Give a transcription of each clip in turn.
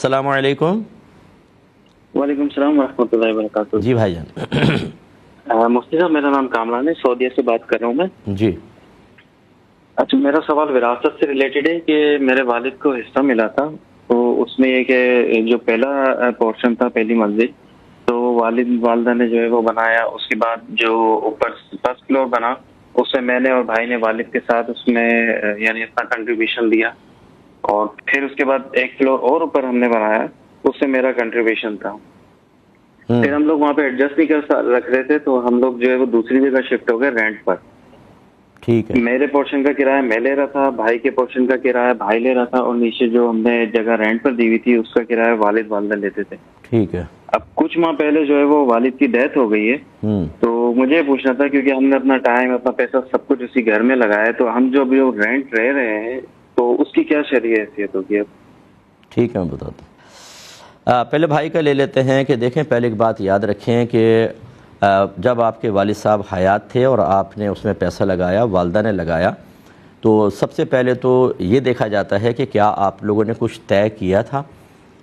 السلام علیکم۔ وعلیکم السلام ورحمۃ اللہ وبرکاتہ۔ جی بھائی جان۔ مفتی صاحب میرا نام کامران ہے، سعودیہ سے بات کر رہا ہوں میں۔ جی اچھا، میرا سوال وراثت سے ریلیٹڈ ہے کہ میرے والد کو حصہ ملا تھا، تو اس میں یہ کہ جو پہلا پورشن تھا، پہلی منزل، تو والد والدہ نے جو ہے وہ بنایا، اس کے بعد جو اوپر فرسٹ فلور بنا اس میں میں نے اور بھائی نے والد کے ساتھ اس میں یعنی اپنا کنٹریبیوشن دیا، اور پھر اس کے بعد ایک فلور اور اوپر ہم نے بنایا، اس سے میرا کنٹریبیوشن تھا۔ پھر ہم لوگ وہاں پہ ایڈجسٹ نہیں کر رکھ رہے تھے، تو ہم لوگ جو ہے وہ دوسری جگہ شفٹ ہو گئے رینٹ پر۔ ٹھیک ہے۔ میرے پورشن کا کرایہ میں لے رہا تھا، بھائی کے پورشن کا کرایہ بھائی لے رہا تھا، اور نیچے جو ہم نے جگہ رینٹ پر دی ہوئی تھی اس کا کرایہ والد والدہ لیتے تھے۔ ٹھیک ہے۔ اب کچھ ماہ پہلے جو ہے وہ والد کی ڈیتھ ہو گئی ہے، تو مجھے پوچھنا تھا کیونکہ ہم نے اپنا ٹائم اپنا پیسہ سب کچھ اسی گھر میں لگایا ہے، تو ہم جو ابھی رینٹ رہ رہے ہیں تو اس کی کیا شرعی حیثیت ہوگی اب؟ ٹھیک ہے، میں بتاتا ہوں۔ پہلے بھائی کا لے لیتے ہیں کہ دیکھیں، پہلے ایک بات یاد رکھیں کہ جب آپ کے والد صاحب حیات تھے اور آپ نے اس میں پیسہ لگایا، والدہ نے لگایا، تو سب سے پہلے تو یہ دیکھا جاتا ہے کہ کیا آپ لوگوں نے کچھ طے کیا تھا۔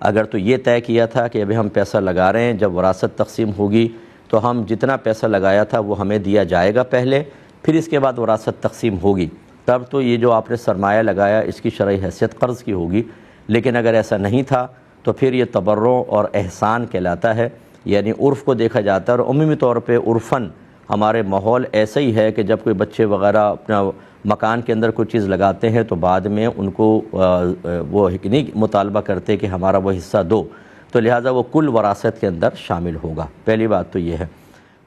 اگر تو یہ طے کیا تھا کہ ابھی ہم پیسہ لگا رہے ہیں، جب وراثت تقسیم ہوگی تو ہم جتنا پیسہ لگایا تھا وہ ہمیں دیا جائے گا پہلے، پھر اس کے بعد وراثت تقسیم ہوگی، تب تو یہ جو آپ نے سرمایہ لگایا اس کی شرعی حیثیت قرض کی ہوگی۔ لیکن اگر ایسا نہیں تھا تو پھر یہ تبرع اور احسان کہلاتا ہے، یعنی عرف کو دیکھا جاتا ہے، اور عمومی طور پہ عرفاً ہمارے ماحول ایسا ہی ہے کہ جب کوئی بچے وغیرہ اپنا مکان کے اندر کوئی چیز لگاتے ہیں تو بعد میں ان کو وہ نہیں مطالبہ کرتے کہ ہمارا وہ حصہ دو، تو لہٰذا وہ کل وراثت کے اندر شامل ہوگا۔ پہلی بات تو یہ ہے۔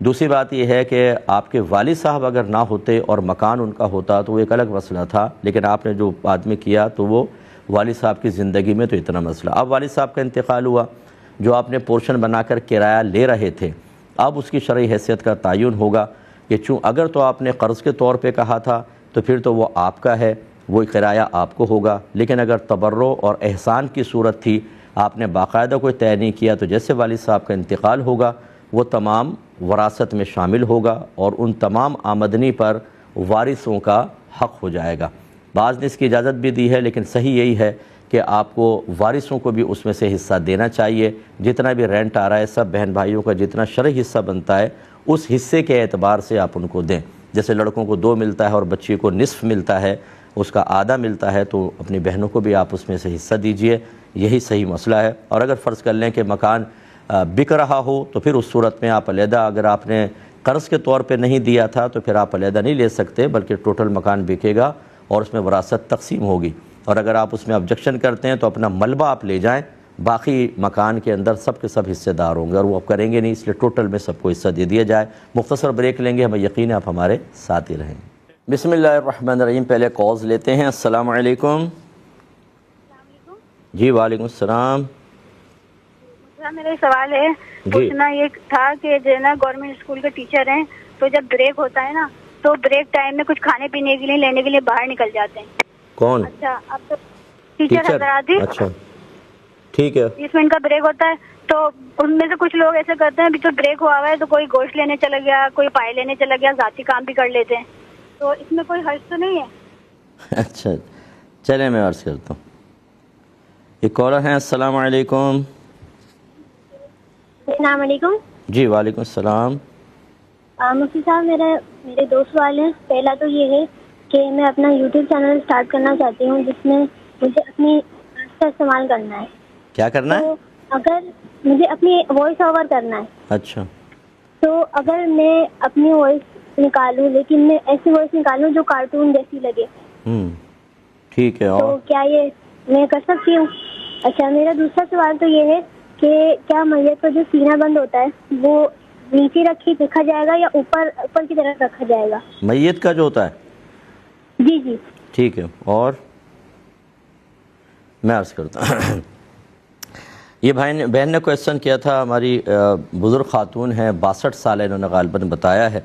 دوسری بات یہ ہے کہ آپ کے والد صاحب اگر نہ ہوتے اور مکان ان کا ہوتا تو وہ ایک الگ مسئلہ تھا، لیکن آپ نے جو بعد میں کیا تو وہ والد صاحب کی زندگی میں تو اتنا مسئلہ۔ اب والد صاحب کا انتقال ہوا، جو آپ نے پورشن بنا کر کرایہ لے رہے تھے، اب اس کی شرعی حیثیت کا تعین ہوگا کہ اگر تو آپ نے قرض کے طور پہ کہا تھا تو پھر تو وہ آپ کا ہے، وہ کرایہ آپ کو ہوگا، لیکن اگر تبرع اور احسان کی صورت تھی، آپ نے باقاعدہ کوئی طے نہیں کیا، تو جیسے والد صاحب کا انتقال ہوگا وہ تمام وراثت میں شامل ہوگا اور ان تمام آمدنی پر وارثوں کا حق ہو جائے گا۔ بعض نے اس کی اجازت بھی دی ہے، لیکن صحیح یہی ہے کہ آپ کو وارثوں کو بھی اس میں سے حصہ دینا چاہیے۔ جتنا بھی رینٹ آ رہا ہے، سب بہن بھائیوں کا جتنا شرعی حصہ بنتا ہے اس حصے کے اعتبار سے آپ ان کو دیں۔ جیسے لڑکوں کو 2 ملتا ہے اور بچی کو نصف ملتا ہے، اس کا آدھا ملتا ہے، تو اپنی بہنوں کو بھی آپ اس میں سے حصہ دیجئے، یہی صحیح مسئلہ ہے۔ اور اگر فرض کر لیں کہ مکان بک رہا ہو تو پھر اس صورت میں آپ علیحدہ، اگر آپ نے قرض کے طور پہ نہیں دیا تھا تو پھر آپ علیحدہ نہیں لے سکتے، بلکہ ٹوٹل مکان بکے گا اور اس میں وراثت تقسیم ہوگی۔ اور اگر آپ اس میں آبجیکشن کرتے ہیں تو اپنا ملبہ آپ لے جائیں، باقی مکان کے اندر سب کے سب حصے دار ہوں گے، اور وہ آپ کریں گے نہیں، اس لیے ٹوٹل میں سب کو حصہ دے دیا جائے۔ مختصر بریک لیں گے، ہمیں یقین ہے آپ ہمارے ساتھ ہی رہیں۔ بسم اللہ الرحمن الرحیم۔ پہلے کالز لیتے ہیں۔ السلام علیکم۔ جی وعلیکم السلام۔ میرا سوال ہے، پوچھنا یہ تھا کہ جو ہے نا گورنمنٹ اسکول کے ٹیچر ہیں، تو جب بریک ہوتا ہے نا تو بریک ٹائم میں کچھ کھانے پینے کے لیے لینے کے لیے باہر نکل جاتے ہیں۔ کون؟ اچھا، اب تو ٹیچر حضرات ہی۔ اچھا ٹھیک ہے۔ 20 منٹ کا بریک ہوتا ہے تو ان میں سے کچھ لوگ ایسے کرتے ہیں، ابھی تو بریک ہوا ہے تو کوئی گوشت لینے چلا گیا، کوئی پائے لینے چلا گیا، ذاتی کام بھی کر لیتے ہیں، تو اس میں کوئی حرج تو نہیں ہے؟ اچھا چلیں میں عرض کرتا ہوں۔ ایک کالر ہیں۔ السلام علیکم۔ السلام علیکم۔ جی وعلیکم السلام۔ مفتی صاحب، میرے 2 سوال ہیں۔ پہلا تو یہ ہے کہ میں اپنا یوٹیوب چینل اسٹارٹ کرنا چاہتی ہوں جس میں مجھے اپنی وائس کا استعمال کرنا ہے۔ کیا کرنا ہے؟ اگر مجھے اپنی وائس اوور کرنا ہے، اچھا، تو اگر میں اپنی وائس نکالوں، لیکن میں ایسی وائس نکالوں جو کارٹون جیسی لگے، ٹھیک ہے، تو کیا یہ میں کر سکتی ہوں؟ اچھا، میرا دوسرا سوال تو یہ ہے کہ کیا میت کا جو سینہ بند ہوتا ہے وہ نیچے رکھی دیکھا جائے گا یا اوپر کی طرف رکھا جائے گا؟ میت کا جو ہوتا ہے؟ جی جی ٹھیک ہے۔ اور میں عرض کرتا ہوں، یہ بہن نے کویسچن کیا تھا، ہماری بزرگ خاتون ہیں، 62 سال ہے، انہوں نے غالباً بتایا ہے۔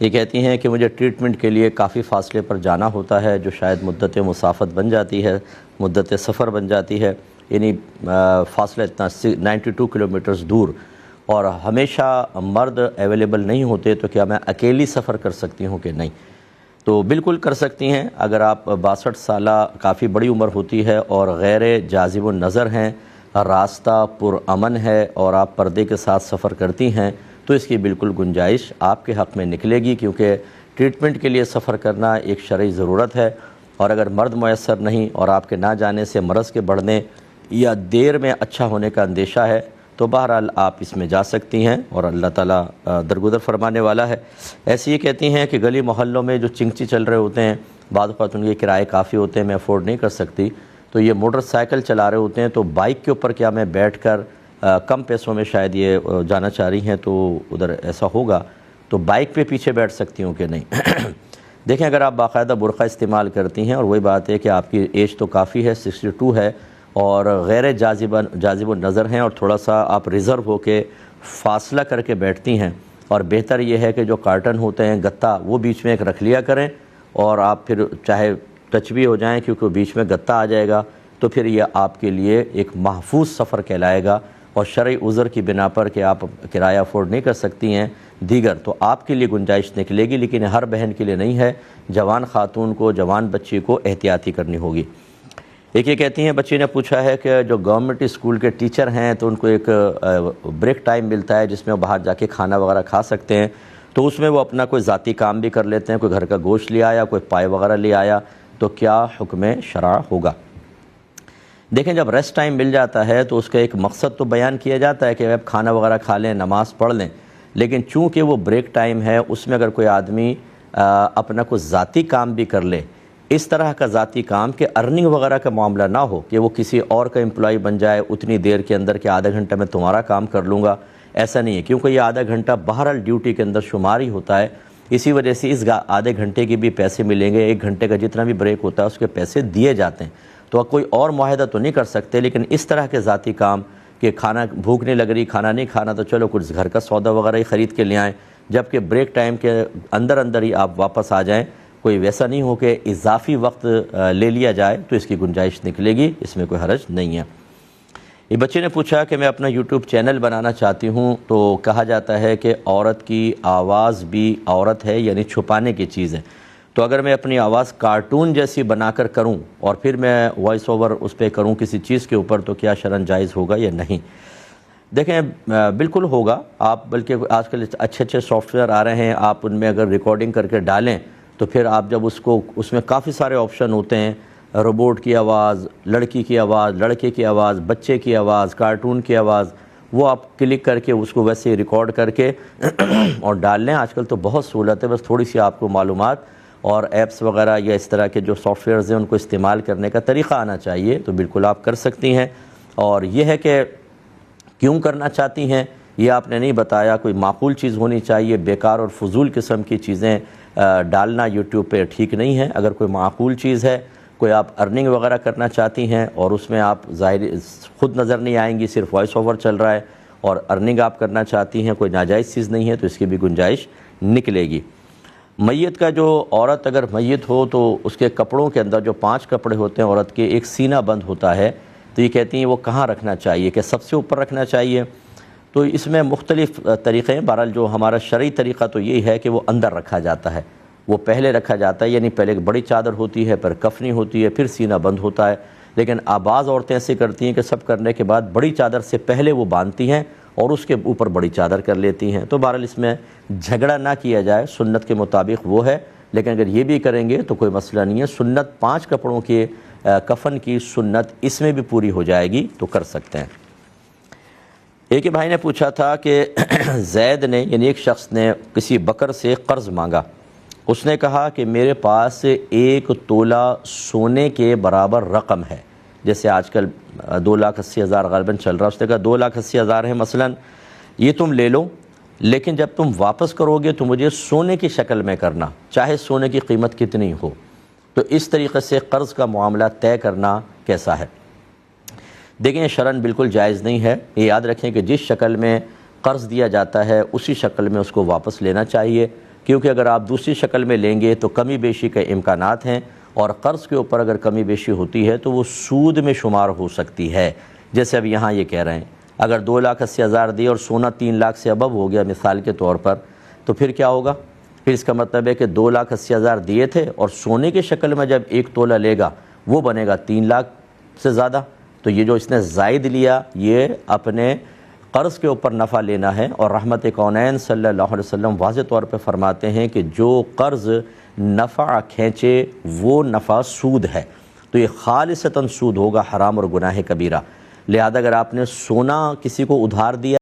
یہ کہتی ہیں کہ مجھے ٹریٹمنٹ کے لیے کافی فاصلے پر جانا ہوتا ہے، جو شاید مدت مسافت بن جاتی ہے، مدت سفر بن جاتی ہے، یعنی فاصلہ اتنا 92 کلومیٹرز دور، اور ہمیشہ مرد اویلیبل نہیں ہوتے، تو کیا میں اکیلی سفر کر سکتی ہوں کہ نہیں؟ تو بالکل کر سکتی ہیں۔ اگر آپ 62 سالہ کافی بڑی عمر ہوتی ہے اور غیر جاذب النظر ہیں، راستہ پرامن ہے اور آپ پردے کے ساتھ سفر کرتی ہیں تو اس کی بالکل گنجائش آپ کے حق میں نکلے گی، کیونکہ ٹریٹمنٹ کے لیے سفر کرنا ایک شرعی ضرورت ہے، اور اگر مرد میسر نہیں اور آپ کے نہ جانے سے مرض کے بڑھنے یا دیر میں اچھا ہونے کا اندیشہ ہے تو بہرحال آپ اس میں جا سکتی ہیں، اور اللہ تعالیٰ درگزر فرمانے والا ہے۔ ایسے یہ کہتی ہیں کہ گلی محلوں میں جو چنگچی چل رہے ہوتے ہیں، بعض اوقات ان کے کرائے کافی ہوتے ہیں، میں افورڈ نہیں کر سکتی، تو یہ موٹر سائیکل چلا رہے ہوتے ہیں، تو بائک کے اوپر کیا میں بیٹھ کر کم پیسوں میں شاید یہ جانا چاہ رہی ہیں، تو ادھر ایسا ہوگا تو بائک پہ پیچھے بیٹھ سکتی ہوں کہ نہیں؟ دیکھیں اگر آپ باقاعدہ برقع استعمال کرتی ہیں، اور وہی بات ہے کہ آپ کی ایج تو کافی ہے، 62 ہے، اور غیر جاذب النظر ہیں، اور تھوڑا سا آپ ریزرو ہو کے فاصلہ کر کے بیٹھتی ہیں، اور بہتر یہ ہے کہ جو کارٹن ہوتے ہیں گتا وہ بیچ میں ایک رکھ لیا کریں، اور آپ پھر چاہے ٹچ بھی ہو جائیں کیونکہ بیچ میں گتا آ جائے گا تو پھر یہ آپ کے لیے ایک محفوظ سفر کہلائے گا، اور شرعی عذر کی بنا پر کہ آپ کرایہ افورڈ نہیں کر سکتی ہیں دیگر، تو آپ کے لیے گنجائش نکلے گی، لیکن ہر بہن کے لیے نہیں ہے۔ جوان خاتون کو، جوان بچی کو احتیاطی کرنی ہوگی۔ ایک یہ کہتی ہیں، بچی نے پوچھا ہے کہ جو گورنمنٹ اسکول کے ٹیچر ہیں تو ان کو ایک بریک ٹائم ملتا ہے جس میں وہ باہر جا کے کھانا وغیرہ کھا سکتے ہیں، تو اس میں وہ اپنا کوئی ذاتی کام بھی کر لیتے ہیں، کوئی گھر کا گوشت لے آیا، کوئی پائے وغیرہ لے آیا، تو کیا حکم شرع ہوگا؟ دیکھیں جب ریسٹ ٹائم مل جاتا ہے تو اس کا ایک مقصد تو بیان کیا جاتا ہے کہ آپ کھانا وغیرہ کھا لیں، نماز پڑھ لیں، لیکن چونکہ وہ بریک ٹائم ہے اس میں اگر کوئی آدمی اپنا کوئی ذاتی کام بھی کر لے، اس طرح کا ذاتی کام کہ ارننگ وغیرہ کا معاملہ نہ ہو کہ وہ کسی اور کا امپلائی بن جائے اتنی دیر کے اندر کہ آدھا گھنٹہ میں تمہارا کام کر لوں گا، ایسا نہیں ہے، کیونکہ یہ آدھا گھنٹہ بہرحال ڈیوٹی کے اندر شمار ہی ہوتا ہے، اسی وجہ سے اس آدھے گھنٹے کے بھی پیسے ملیں گے، ایک گھنٹے کا جتنا بھی بریک ہوتا ہے اس کے پیسے دیے جاتے ہیں، تو کوئی اور معاہدہ تو نہیں کر سکتے، لیکن اس طرح کے ذاتی کام کہ کھانا بھوک نہیں لگ رہی، کھانا نہیں کھانا، تو چلو کچھ گھر کا سودا وغیرہ ہی خرید کے لے آئیں، جبکہ بریک ٹائم کے اندر ہی آپ واپس آ جائیں، کوئی ویسا نہیں ہو کہ اضافی وقت لے لیا جائے، تو اس کی گنجائش نکلے گی، اس میں کوئی حرج نہیں ہے۔ یہ بچے نے پوچھا کہ میں اپنا یوٹیوب چینل بنانا چاہتی ہوں، تو کہا جاتا ہے کہ عورت کی آواز بھی عورت ہے، یعنی چھپانے کی چیز ہے، تو اگر میں اپنی آواز کارٹون جیسی بنا کر کروں اور پھر میں وائس اوور اس پہ کروں کسی چیز کے اوپر، تو کیا شرعاً جائز ہوگا یا نہیں؟ دیکھیں بالکل ہوگا، آپ بلکہ آج کل اچھے سافٹ ویئر آ رہے ہیں، آپ ان میں اگر ریکارڈنگ کر کے ڈالیں تو پھر آپ جب اس میں کافی سارے آپشن ہوتے ہیں، روبوٹ کی آواز، لڑکی کی آواز، لڑکے کی آواز، بچے کی آواز، کارٹون کی آواز، وہ آپ کلک کر کے اس کو ویسے ہی ریکارڈ کر کے اور ڈال لیں۔ آج کل تو بہت سہولت ہے، بس تھوڑی سی آپ کو معلومات اور ایپس وغیرہ یا اس طرح کے جو سافٹ ویئرز ہیں ان کو استعمال کرنے کا طریقہ آنا چاہیے، تو بالکل آپ کر سکتی ہیں۔ اور یہ ہے کہ کیوں کرنا چاہتی ہیں یہ آپ نے نہیں بتایا، کوئی معقول چیز ہونی چاہیے، بیکار اور فضول قسم کی چیزیں ڈالنا یوٹیوب پہ ٹھیک نہیں ہے۔ اگر کوئی معقول چیز ہے، کوئی آپ ارننگ وغیرہ کرنا چاہتی ہیں اور اس میں آپ ظاہر خود نظر نہیں آئیں گی، صرف وائس اوور چل رہا ہے اور ارننگ آپ کرنا چاہتی ہیں، کوئی ناجائز چیز نہیں ہے، تو اس کی بھی گنجائش نکلے گی۔ میت کا جو عورت اگر میت ہو تو اس کے کپڑوں کے اندر جو 5 کپڑے ہوتے ہیں عورت کے، ایک سینہ بند ہوتا ہے، تو یہ کہتی ہیں وہ کہاں رکھنا چاہیے، کہ سب سے اوپر رکھنا چاہیے؟ تو اس میں مختلف طریقے ہیں، بہرحال جو ہمارا شرعی طریقہ تو یہی ہے کہ وہ اندر رکھا جاتا ہے، وہ پہلے رکھا جاتا ہے، یعنی پہلے ایک بڑی چادر ہوتی ہے، پھر کفنی ہوتی ہے، پھر سینہ بند ہوتا ہے، لیکن بعض عورتیں ایسے کرتی ہیں کہ سب کرنے کے بعد بڑی چادر سے پہلے وہ باندھتی ہیں اور اس کے اوپر بڑی چادر کر لیتی ہیں، تو بہرحال اس میں جھگڑا نہ کیا جائے، سنت کے مطابق وہ ہے، لیکن اگر یہ بھی کریں گے تو کوئی مسئلہ نہیں ہے، سنت 5 کپڑوں کے کفن کی سنت اس میں بھی پوری ہو جائے گی، تو کر سکتے ہیں۔ ایک بھائی نے پوچھا تھا کہ زید نے یعنی ایک شخص نے کسی بکر سے قرض مانگا، اس نے کہا کہ میرے پاس 1 تولہ سونے کے برابر رقم ہے، جیسے آج کل 2,80,000 غالباً چل رہا ہے، اس نے کہا 2,80,000 ہے مثلاً، یہ تم لے لو، لیکن جب تم واپس کرو گے تو مجھے سونے کی شکل میں کرنا، چاہے سونے کی قیمت کتنی ہو۔ تو اس طریقے سے قرض کا معاملہ طے کرنا کیسا ہے؟ دیکھیں شرعاً بالکل جائز نہیں ہے، یہ یاد رکھیں کہ جس شکل میں قرض دیا جاتا ہے اسی شکل میں اس کو واپس لینا چاہیے، کیونکہ اگر آپ دوسری شکل میں لیں گے تو کمی بیشی کے امکانات ہیں، اور قرض کے اوپر اگر کمی بیشی ہوتی ہے تو وہ سود میں شمار ہو سکتی ہے، جیسے اب یہاں یہ کہہ رہے ہیں اگر 2,80,000 دی اور سونا 3 لاکھ سے ابو ہو گیا مثال کے طور پر، تو پھر کیا ہوگا؟ پھر اس کا مطلب ہے کہ 2,80,000 دیے تھے اور سونے کے شکل میں جب 1 تولہ لے گا وہ بنے گا 3 لاکھ سے زیادہ، تو یہ جو اس نے زائد لیا یہ اپنے قرض کے اوپر نفع لینا ہے، اور رحمت کونین صلی اللہ علیہ وسلم واضح طور پہ فرماتے ہیں کہ جو قرض نفع کھینچے وہ نفع سود ہے، تو یہ خالصتاً سود ہوگا، حرام اور گناہ کبیرہ۔ لہذا اگر آپ نے سونا کسی کو ادھار دیا